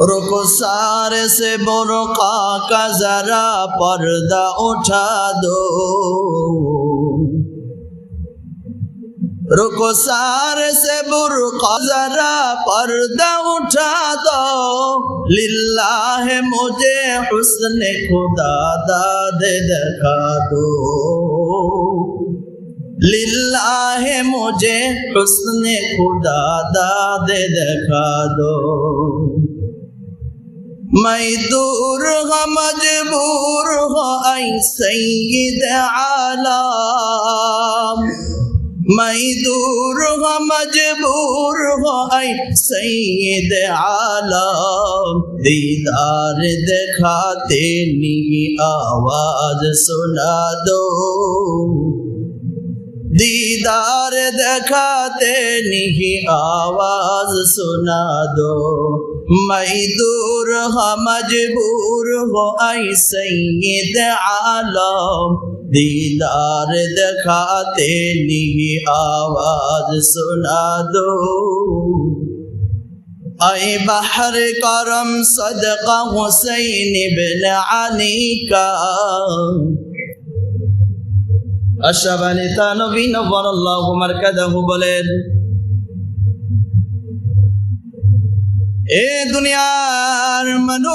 रुखसार से बुर्का का जरा पर्दा उठा दो, रुखसार से बुर्का जरा पर्दा उठा दो, लिल्लाह मुझे हुस्न खुदा दाद दिखा दो, लिल्लाह मुझे हुस्न खुदा दाद दिखा दो। मैं दूर हो मजबूर हो ऐ सैयद आलम, मैं दूर हो मजबूर हो ऐ सैयद आलम, दीदार दिखाते नहीं आवाज सुना दो, दीदार दिखाते नहीं आवाज सुना दो। मैं दूर हो मजबूर हो ऐ सैयद आलम, दीदार दिखाते नहीं आवाज सुना दो। ऐ बहर करम सदका हुसैन बिन अली का, अशरफ अली थानवी नव्वरल्लाहु मरकदहु বলেন, এ দুনিয়ার মানুষ,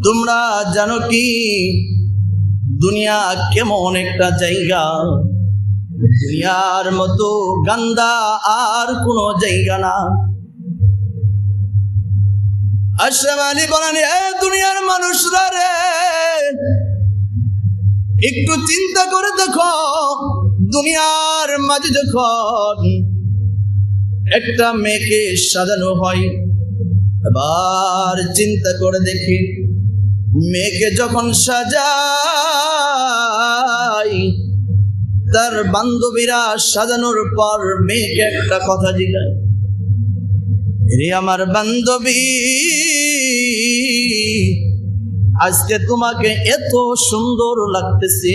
তোমরা জানো কি দুনিয়া কেমন একটা জায়গা? দুনিয়ার মতো গান্দা আর কোনো জায়গা না। আশরাফ আলী বলেন, এ দুনিয়ার মানুষরা রে, একটু চিন্তা করে দেখো, দুনিয়ার মাঝে যখন একটা মেয়েকে সাজানো হয়, এবার চিন্তা করে দেখি মেয়েকে যখন সাজাই, তার বান্ধবীরা সাজানোর পর মেয়েকে একটা কথা জিজ্ঞাসা, রে আমার বান্ধবী, আজকে তোমাকে এত সুন্দর লাগতেছে,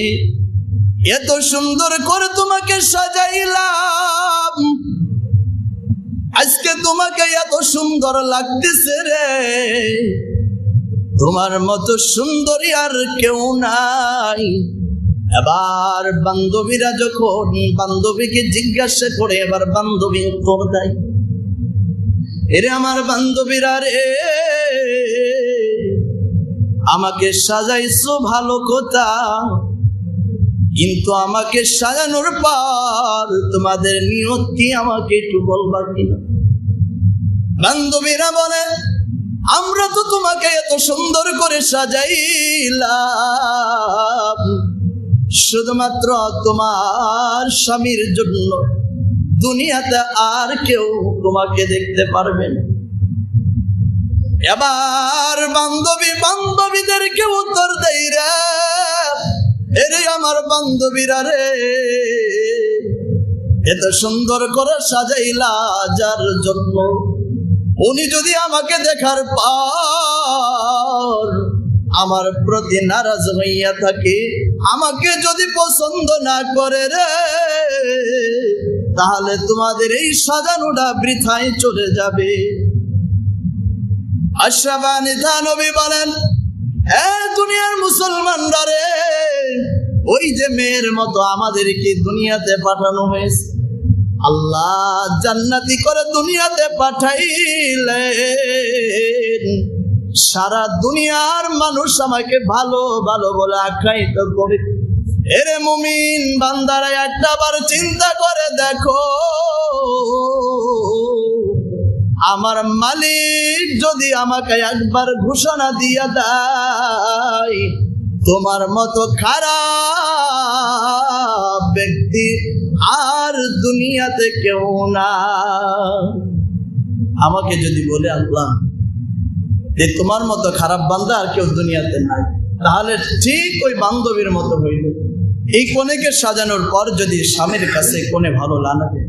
এত সুন্দর করে তোমাকে সাজাইলাম, আজকে তোমাকে এত সুন্দর লাগতেছে রে, তোমার মতো সুন্দরী আর কেউ নাই। এবার বান্ধবীরা যখন বান্ধবীকে জিজ্ঞাসা করে, এবার বান্ধবী উত্তর দেয়, এরে আমার বান্ধবীরা রে, আমাকে সাজাইছো ভালো কথা, কিন্তু আমাকে সাজানোর পর তোমাদের নিয়ত কি আমাকে একটু বলবা কিনা? বান্ধবীরা বলে, আমরা তো তোমাকে এত সুন্দর করে সাজাইলাম শুধুমাত্র তোমার স্বামীর জন্য, দুনিয়াতে আর কেউ তোমাকে দেখতে পারবে না। এবার বান্ধবী বান্ধবীদেরকে উত্তর দেই, রে এরে আমার বান্ধবীরা রে, এত সুন্দর করে সাজাইলা যার জন্য, উনি যদি আমাকে দেখার পর আমার প্রতি নারাজ হইয়া থাকে, আমাকে যদি পছন্দ না করে রে, তাহলে তোমাদের এই সাজানোটা বৃথায় চলে যাবে। আশরাফ আলী থানভী বলেন, এ দুনিয়ার মুসলমানরা রে, ওই যে মেয়ের মতো আমাদেরকে দুনিয়াতে পাঠানো হয়েছে, আল্লাহ জান্নাতি করে দুনিয়াতে পাঠাইলেন, সারা দুনিয়ার মানুষ আমাকে ভালো ভালো বলে আখ্যায়িত করে। এরে মুমিন বান্দারা, একটা বার চিন্তা করে দেখো, আমার মালিক যদি আমাকে একবার ঘোষণা দিয়া দেয়, তোমার মতো খারাপ ব্যক্তি আর দুনিয়াতে কেউ না, আমাকে যদি বলে আল্লাহ যে তোমার মতো খারাপ বান্দা আর কেউ দুনিয়াতে নাই, তাহলে ঠিক ওই বান্ধবীর মতো হইল। এই কনেকে সাজানোর পর যদি স্বামীর কাছে কোনে ভালো লাগে,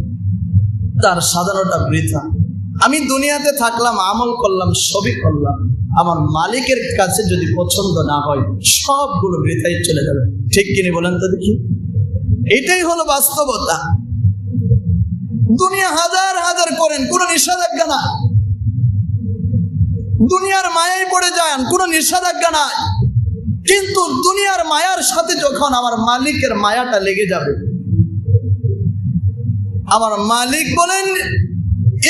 তার সাজানোটা বৃথা। আমি দুনিয়াতে থাকলাম, আমল করলাম, সবই করলাম, আমার মালিকের কাছে যদি পছন্দ না হয়, সবগুলো বৃথাই চলে যাবে। ঠিক কিনি বলেন তো দেখি? এটাই হলো বাস্তবতা। দুনিয়া হাজার হাজার করেন, কোনো নিষেধাজ্ঞা না। দুনিয়ার মায়ায় পড়ে যান, কোনো নিষেধাজ্ঞা নাই। কিন্তু দুনিয়ার মায়ার সাথে যখন আমার মালিকের মায়াটা লেগে যাবে, আমার মালিক বলেন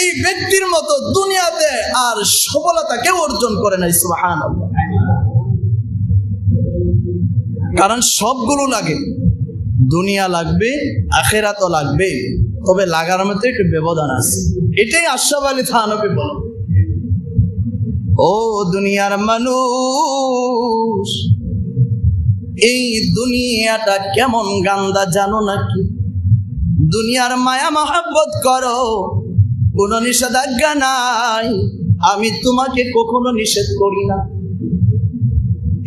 এই ব্যক্তির মতো দুনিয়াতে আর সফলতা কেউ অর্জন করে নাই। সুবহানাল্লাহ। কারণ সবগুলো লাগে, দুনিয়া লাগবে, আখিরাতও লাগবে, তবে লাগার মধ্যে একটু ব্যবধান আছে। এটাই আশরাফ আলী থানভী বলেন, ও দুনিয়ার মানুষ, এই দুনিয়াটা কেমন গান্দা জানো নাকি? দুনিয়ার মায়া মহব্বত করো, কোনো নিষেধাজ্ঞা নাই, আমি তোমাকে কখনো নিষেধ করি না।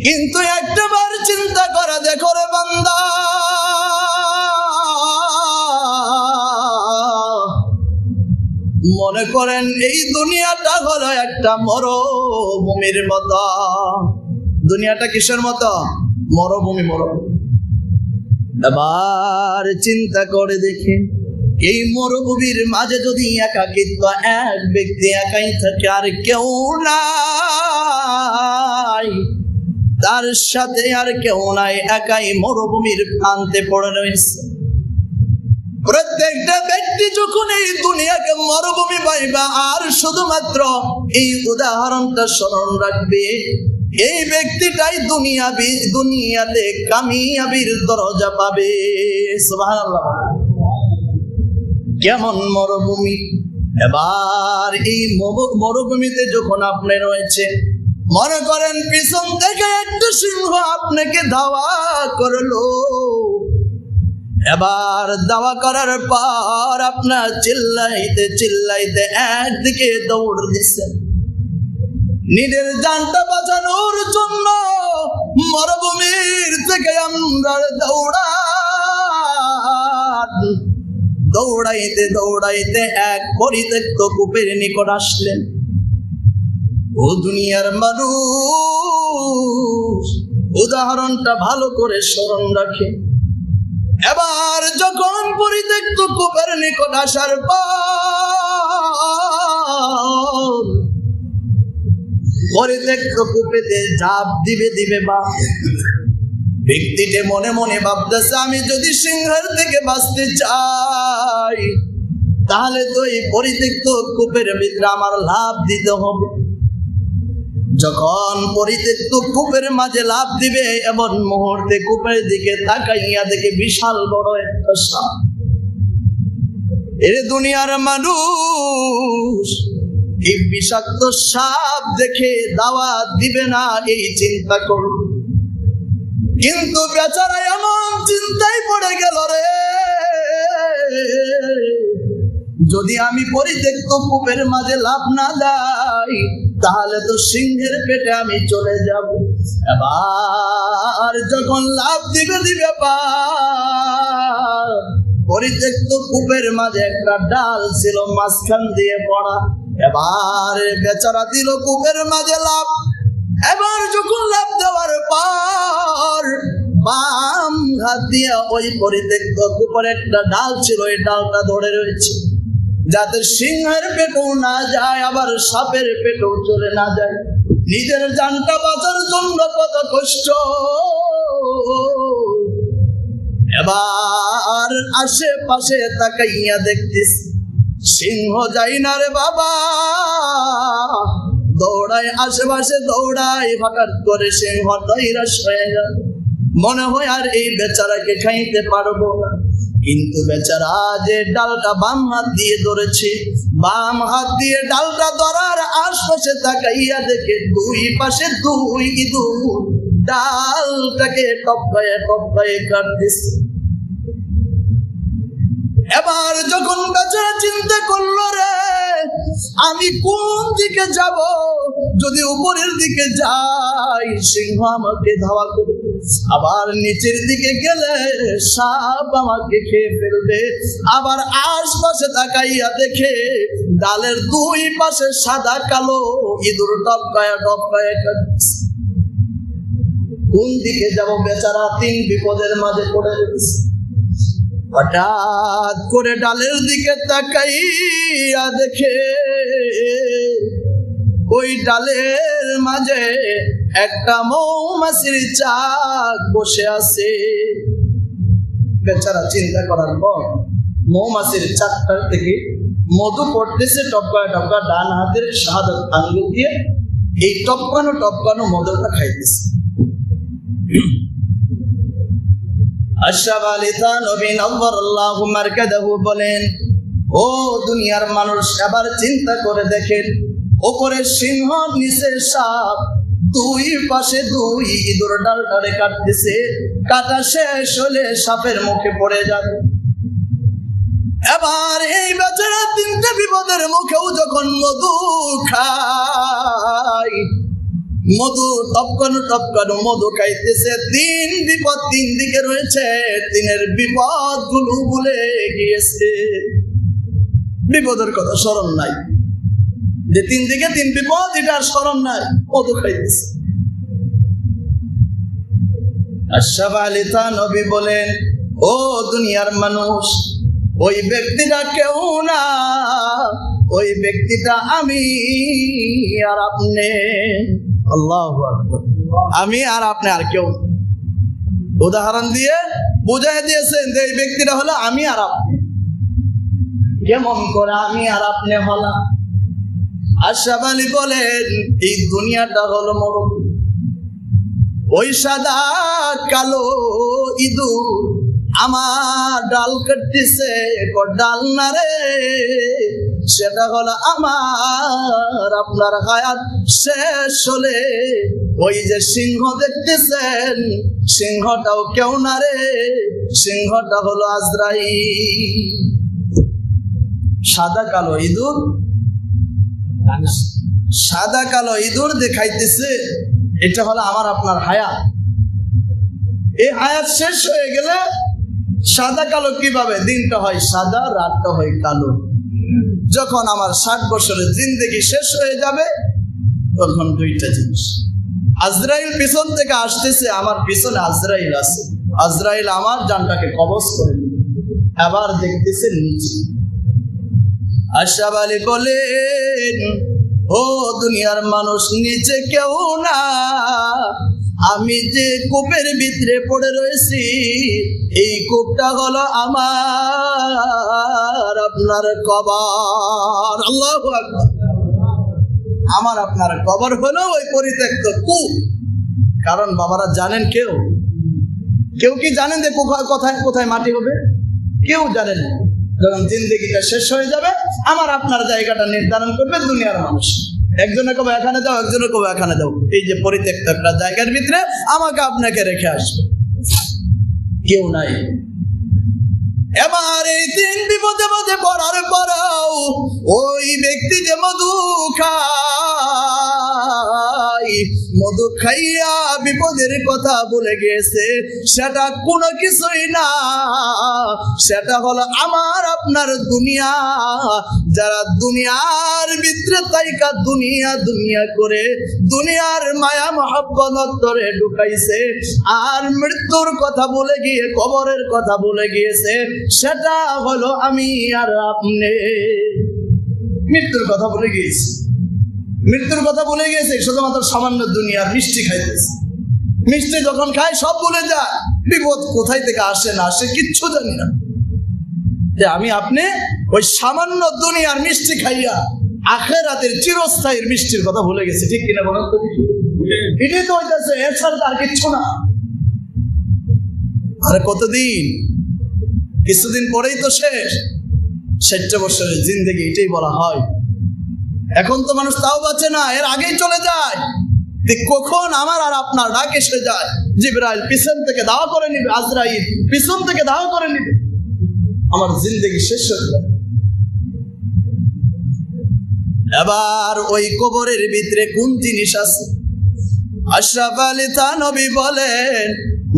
কিন্তু একটাবার চিন্তা করে দেখো রে বান্দা, মনে করেন এই দুনিয়াটা হলো একটা মরুভূমির মতো। দুনিয়াটা কিসের মতো? মরুভূমি। এবার চিন্তা করে দেখেন, এই মরুভূমির মাঝে যদি একাকিত্ব, এক ব্যক্তি একাই থাকে, আর কেউ নাই, তার সাথে আর কেউ নাই, একাই মরুভূমির প্রান্তে পড়ে রয়েছে। প্রত্যেকটা ব্যক্তি যখন এই দুনিয়াকে মরুভূমি পাইবা, আর শুধুমাত্র এই উদাহরণটা স্মরণ রাখবে, এই ব্যক্তিটাই দুনিয়াতে কামিয়াবির দরজা পাবে। সুবহানাল্লাহ। কেমন মরুভূমি! এবার এই মরুভূমিতে যখন আপনি রয়েছে, মনে করেন পিছন থেকে একটা সিংহ আপনাকে ধাওয়া করলো। এবার দাওয়া করার পর আপনার চিল্লাইতে চিল্লাইতে একদিকে দৌড় দিচ্ছেন নিজের জানটা বাঁচানোর জন্য। মরুভূমির থেকে আমরা দৌড়াইতে দৌড়াইতে এক পরিত্যক্ত কূপের নিকট আসলেন। ও দুনিয়ার মানুষ, উদাহরণটা ভালো করে স্মরণ রাখে। এবার যখন পরিত্যক্ত কূপের নিকট আসার পর পরিত্যক্ত কূপেতে ঝাঁপ দিবে বা ব্যক্তিটি মনে মনে ভাবতেছে, আমি যদি সিংহের থেকে বাঁচতে চাই, তাহলে তো এই পরিত্যক্ত কূপের ভিতরে আমার লাভ দিতে হবে। যখন পরিত্যক্ত কূপের মাঝে লাভ দিবে, এমন মুহূর্তে কূপের দিকে তাকাইয়া দেখে বিশাল বড় একটা সাপ। এর দুনিয়ার মানুষ, এই বিষাক্ত সাপ দেখে দাওয়াত দিবে না এই চিন্তা করো, কিন্তু বেচারা এমন চিন্তায় পড়ে গেল, রে যদি আমি পরিত্যক্ত কূপের মাঝে লাভ না দেই, তাহলে তো সিংহের পেটে আমি চলে যাব। এবার যখন লাভ দিবে পরিত্যক্ত কূপের মাঝে একটা ডাল ছিল মাঝখান দিয়ে পড়া। এবার বেচারা দিল কূপের মাঝে লাভ। এবার যখন লাভ দেওয়ার পর বাম হাত দিয়ে ওই পরিত্যক্ত কূপের একটা ডাল ছিল, ওই ডালটা ধরে রয়েছে, যাতে সিংহের পেটেও না যায়, আবার সাপের পেটেও চলে না যায়। নিজের জানটা বাঁচার জন্য কত কষ্ট। এবার আশেপাশে তাকাইয়া দেখতিস সিংহ যাই না রে বাবা, দৌড়ায় আশেপাশে দৌড়ায়, হঠাৎ করে সিংহ নৈরাশ হয়ে গেল। মনে হয় আর এই বেচারাকে খাইতে পারবো না। কিন্তু বেচারা যে ডালটা বাম হাত দিয়ে ধরেছে, বাম হাত দিয়ে ডালটা ধরার আশপাশে তাকাইয়া দেখে দুই পাশে দুই ইঁদুর ডালটাকে টপকায়ে টপকায়ে কাটতেছে। এবার যখন বেচারা চিন্তা করলো, রে আমি কোন দিকে যাব? যদি উপরের দিকে যাই সিংহ আমাকে ধাওয়া করবে, আবার নিচের দিকে গেলে সাপ আমাকে খেয়ে ফেলবে। আবার আশপাশে তাকাইয়া দেখে ডালের দুই পাশে সাদা কালো ইঁদুর টপকায়া টপকায়া কাটছে। কোন দিকে যাব? বেচারা তিন বিপদের মাঝে পড়ে গেছে। হঠাৎ করে ডালের দিকে তাকাইয়া দেখে ওই ডালের মাঝে একটা মৌমাছির চাক বসে আছে। বেচারা চিন্তা করার পর মৌমাছির চাকটার থেকে মধু পড়তেছে টপকা টপকা, ডান হাতের শাহাদাত আঙ্গুল দিয়ে এই টপকানো মধুটা খাইতেছে। আশরাফ আলী থানভী নওয়ারাল্লাহু মারকাদাহু বলেন, ও দুনিয়ার মানুষ, এবার চিন্তা করে দেখেন, উপরে সিংহ, নিচে সাপ, দুই পাশে দুই ইঁদুর ডালটারে কাটতেছে। কাটা শেষ হলে সাপের মুখে পড়ে যাবে। এবার এই বেচারা তিনটে বিপদের মুখেও যখন মধু খায়, মধু টপকানো মধু খাইতেছে। তিন বিপদ তিন দিকে রয়েছে, তিনের বিপদ গুলো ভুলে গিয়েছে। বিপদের কথা স্মরণ নাই, যে তিন দিকে তিন বিপদ এটার স্মরণ নাই, মধু খাইতেছে। আশরাফ আলী থানভী বলেন, ও দুনিয়ার মানুষ, ওই ব্যক্তিটা কেউ না, ওই ব্যক্তিটা আমি আর আপনি। আল্লাহু আকবার। আমি আর আপনি, আর কেউ। উদাহরণ দিয়ে বুঝাই দিয়েছেন যে এই ব্যক্তিটা হলো আমি আর আপনি। কেমন করে আমি আর আপনি হলাম? আশরাফ আলী বলেন, এই দুনিয়াটা হলো মরুক। ওই সাদা কালো ইঁদুর আমার ডাল কাটতেছে, ডাল না রে, সেটা হলো আমার আপনার হায়াত শেষ হলে ওই যে সিংহ দেখতেছেন, সিংহটাও কেউ না রে, সিংহটা হলো আজরাইল। সাদা কালো ইঁদুর, সাদা কালো ইঁদুর দেখাইতেছে, এটা হলো আমার আপনার হায়াত। এই হায়াত শেষ হয়ে গেলে সাদা কালো কিভাবে? দিনটা হয় সাদা, রাতটা হয় কালো। যখন আমার 60 বছরের জিন্দেগি শেষ হয়ে যাবে, তখন দুইটা জিনিস, আজরাইল পিছন থেকে আসতেছে, আমার পিছনে আজরাইল আছে, আজরাইল আমার জানটাকে কবজ করে দিবে। আবার দেখতেছে নিচে। আশরাফ আলী বলেন, ও দুনিয়ার মানুষ, নিচে কেউ না, আমি যে কূপের ভিতরে পড়ে রয়েছি, এই কূপটা হলো আমার আপনার কবর। আল্লাহু আকবার। আমার আপনার কবর হলো ওই পরিত্যক্ত কূপ। কারণ বাবারা জানেন, কেউ কি জানেন যে কোথায় কোথায় মাটি হবে? কেউ জানেন না। যখন জিন্দেগিটা শেষ হয়ে যাবে, আমার আপনার জায়গাটা নির্ধারণ করবে দুনিয়ার মানুষ। একজনে কবে এখানে যাও, একজনে কবে এখানে যাও। এই যে পরিত্যক্ত একটা জায়গার ভিতরে আমাকে আপনাকে রেখে আসবে, কেউ নাই। এবার এই তিন বিপদে মধ্যে পড়ার পরেও ওই ব্যক্তি যে মধু খায়, মধু খাইয়া বিপদের কথা বলে গিয়েছে, সেটা কোনো কিছুই না, সেটা হলো আমার আপনার দুনিয়া। যারা দুনিয়ার ভিতরে তাইকা দুনিয়া দুনিয়া করে দুনিয়ার মায়া মহব্বত অন্তরে ঢুকাইছে, আর মৃত্যুর কথা বলে গিয়ে কবরের কথা বলে গিয়েছে, সেটা হলো আমি আর আপনি। মৃত্যুর কথা বলে গিয়েছে, মৃত্যুর কথা বলে গিয়েছে, শুধুমাত্র সামান্য দুনিয়ার মিষ্টি খাইতেছে। মিষ্টি যখন খায় সব বলে যায়, বিপদ কোথায় থেকে আসে না আসে কিচ্ছু জানি না। যে আমি আপনি ওই সামান্য দুনিয়ার মিষ্টি খাইয়া আখিরাতের চিরস্থায়ীর মিষ্টির কথা ভুলে গেছি। ঠিক কিনা বলেন তো? এটাই তো হইতেছে, এর ছাড়া আর কিচ্ছু না। আরে কতদিন? কিছুদিন পরেই তো শেষ। 60 বছরের জিন্দেগি, এটাই বলা হয়। এখন তো মানুষ তাও বাঁচে না, এর আগেই চলে যায়। কখন আমার আর আপনার ডাক এসে যায়, জিবরাইল পিছন থেকে দাওয়া করে নিবে, আজরাইল পিছন থেকে দাওয়া করে নিবে, আমার জিন্দেগি শেষ হয়ে যায়। এবার ওই কবরের ভিতরে কোন জিনিস আছে? আশরাফ আলী থানভী বলেন,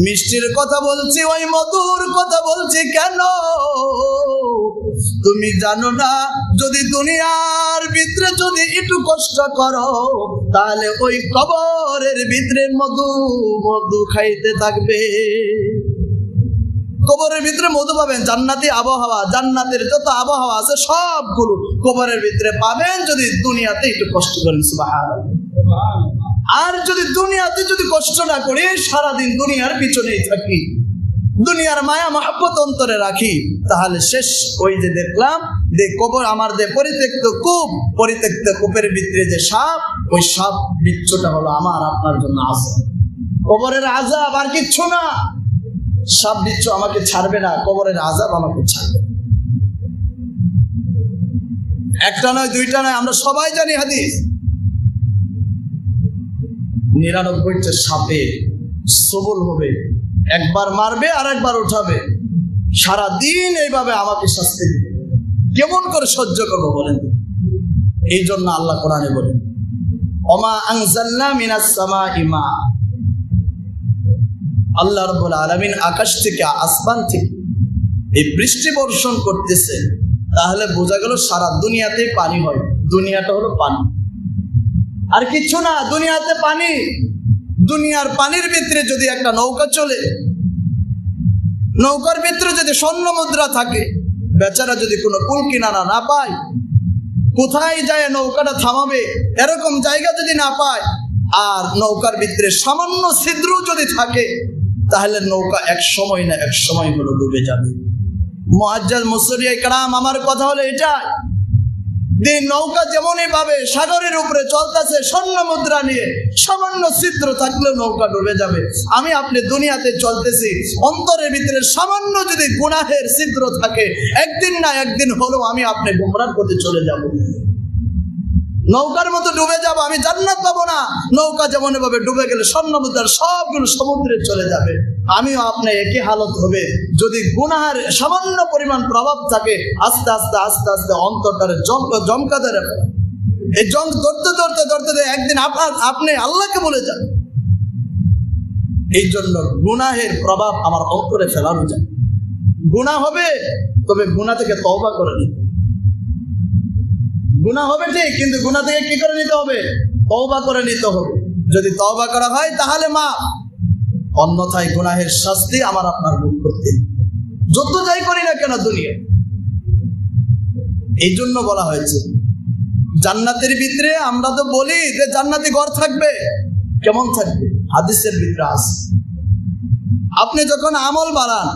মিষ্টির কথা বলছি, ওই মধুর কথা বলছি কেন? তুমি জানো না, যদি দুনিয়ার ভিতরে যদি একটু কষ্ট করো, তাহলে ওই কবরের ভিতরে মধু খাইতে থাকবে। কবরের ভিতরে মধু পাবেন, জান্নাতি আবহাওয়া, জান্নাতের যত আবহাওয়া আছে সবগুলো কবরের ভিতরে পাবেন যদি দুনিয়াতে একটু কষ্ট করেন। সুবহানাল্লাহ। আর যদি দুনিয়াতে যদি কষ্ট না করি, সারাদিন দুনিয়ার পিছনেই থাকি, দুনিয়ার মায়া মহব্বত অন্তরে রাখি, তাহলে শেষ ওই যে দেখলাম যে কবর আমার যে পরিত্যক্ত কূপের ভিতরে যে সাপ, ওই সাপ বিচ্ছুটা হলো আমার আপনার জন্য আযাব। কবরের আযাব আর কিচ্ছু না। সাপ বিচ্ছু আমাকে ছাড়বে না, কবরের আযাব আমাকে ছাড়বে। একটা নয়, দুইটা নয়, আমরা সবাই জানি হাদিস। 99টা সাপে সবল হবে, একবার মারবে আর একবার উঠাবে, সারাদিন এইভাবে আমাকে শাস্তি দিবে। কেমন করে সহ্য করবো বলেন? এই জন্য আল্লাহ কোরআনে বলেন, ওমা আনজালনা মিনাস সামাই মা। আল্লাহ রাব্বুল আলামিন আকাশ থেকে, আসমান থেকে এই বৃষ্টি বর্ষণ করতেছে, তাহলে বোঝা গেল সারা দুনিয়াতেই পানি হয়। দুনিয়াটা হলো পানি, আর কিছু না। দুনিয়াতে পানি। দুনিয়ার পানির ভিতরে যদি একটা নৌকা চলে, নৌকার ভিতরে যদি স্বর্ণ মুদ্রা থাকে, বেচারা যদি কোনো কুল কিনারা না পায়, কোথায় যায় নৌকাটা থামাবে এরকম জায়গা যদি না পায়, আর নৌকার ভিতরে সামান্য ছিদ্র যদি থাকে, তাহলে নৌকা এক সময় না এক সময় হলো ডুবে যাবে। মুআজ্জাজ মুসরিয়ে کرام, আমার কথা হলো এটাই, যে নৌকা যেমনই ভাবে সাগরের উপরে চলতেছে স্বর্ণ মুদ্রা নিয়ে, সামান্য ছিদ্র থাকলে নৌকা ডুবে যাবে। আমি আপনি দুনিয়াতে চলতেছি, অন্তরের ভিতরে সামান্য যদি গুনাহের ছিদ্র থাকে, একদিন না একদিন হলো আমি আপনি গুমরার পথে চলে যাব, নৌকার মতো ডুবে যাব, আমি জান্নাত পাবো না। নৌকা যেমন ভাবে ডুবে গেলে স্বর্ণ মুদ্রার সবগুলো সমুদ্রে চলে যাবে, আমিও আপনি একই হালত হবে। যদি গুনাহের সামান্য পরিমাণ প্রভাব থাকে, আস্তে আস্তে আস্তে আস্তে অন্তরটারে জমকা ধরে, এই জং ধরতে ধরতে ধরতে একদিন আপনি আল্লাহকে বলে যান। এই জন্য গুনাহের প্রভাব আমার অন্তরে ফেলানো যায়। গুনাহ হবে, তবে গুনাহ থেকে তওবা করে নিতে। গুনাহ হবে ঠিক, কিন্তু গুনাহ থেকে কি করে নিতে হবে? তওবা করে নিতে হবে। যদি তওবা করা হয় তাহলে মাফ, অন্যথায় গুনাহের শাস্তি আমার আপনার ভোগ করতে, যত যাই করি না কেন দুনিয়া। এই জন্য বলা হয়েছে জান্নাতের ভিতরে, আমরা তো বলি যে জান্নাতি ঘর থাকবে, কেমন থাকবে? হাদিসের ভিতরে আছে, আপনি যখন আমল বাড়ান,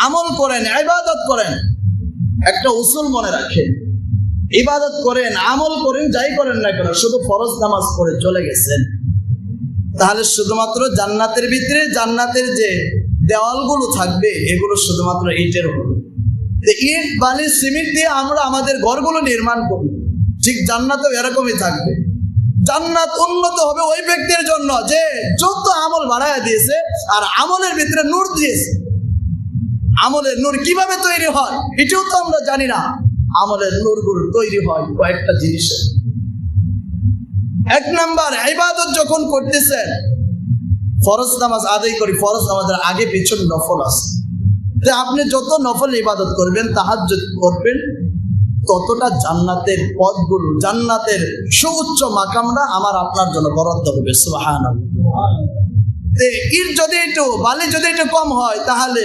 আমল করেন, ইবাদত করেন, একটা উসুল মনে রাখেন, ইবাদত করেন, আমল করেন, যাই করেন না কেন, শুধু ফরজ নামাজ পড়ে চলে গেছেন, তাহলে শুধুমাত্র জান্নাতের ভিতরে জান্নাতের যে দেওয়ালগুলো থাকবে, এগুলো শুধুমাত্র ইটের হবে। ইট, বালি, সিমেন্ট দিয়ে আমরা আমাদের ঘরগুলো নির্মাণ করি, ঠিক জান্নাতেও এরকমই থাকবে। জান্নাত উন্নত হবে ওই ব্যক্তির জন্য যে যত আমল বাড়ায় দিয়েছে আর আমলের ভিতরে নূর দিয়েছে। আমলের নূর কিভাবে তৈরি হয় এটাও তো আমরা জানি না। আমলের নূরগুলো তৈরি হয় কয়েকটা জিনিসে। এক নাম্বার, ইবাদত যখন করতেছেন, ফরজ নামাজ আদায় করি, ফরজ নামাজের আগে পিছন নফল আছে, যে আপনি যত নফল ইবাদত করবেন, তাহাজ্জুদ করবেন, ততটা জান্নাতের পদগুলো, জান্নাতের সুউচ্চ মাকামরা আমার আপনার জন্য বরাদ্দ হবে। সুবহানাল্লাহ। ইট যদি একটু, বালি যদি একটু কম হয়, তাহলে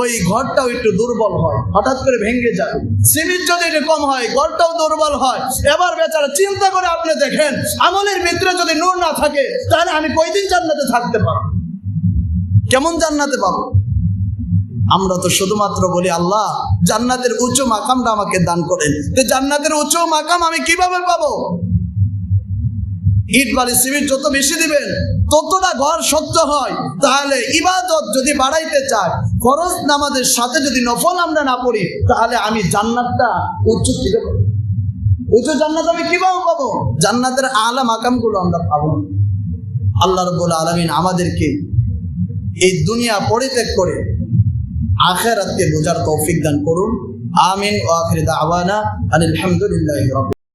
ওই ঘরটাও একটু দুর্বল হয়, হঠাৎ করে ভেঙে যাবে। সিমেন্ট যদি একটু কম হয়, ঘরটাও দুর্বল হয়। এবার বেচারা চিন্তা করে আপনি দেখেন, আমলের ভিতরে যদি নূর না থাকে, তাহলে আমি কয়দিন জান্নাতে থাকতে পারবো? কেমন জান্নাতে পাবো? আমরা তো শুধুমাত্র বলি, আল্লাহ জান্নাতের উচ্চ মাকামটা আমাকে দান করেন। তো জান্নাতের উচ্চ মাকাম আমি কিভাবে পাবো? ইট, বালি, সিমেন্ট যত বেশি দিবেন, ততটা ঘর শক্ত হয়। তাহলে ইবাদত যদি বাড়াইতে চাই, ফরজ নামাজের সাথে যদি নফল আমরা না পড়ি, তাহলে আমি জান্নাতটা উচ্চ কিভাবে পাবো? উচ্চ জান্নাত আমি কিভাবে পাবো? জান্নাতের আলা মাকামগুলো আমরা পাবো। আল্লাহ রাব্বুল আলামিন আমাদেরকে এই দুনিয়া পরিত্যাগ করে আখিরাতকে বোঝার তৌফিক দান করুন। আমিন। ওয়া আখির দাওয়ানা আলহামদুলিল্লাহি রাব্বিল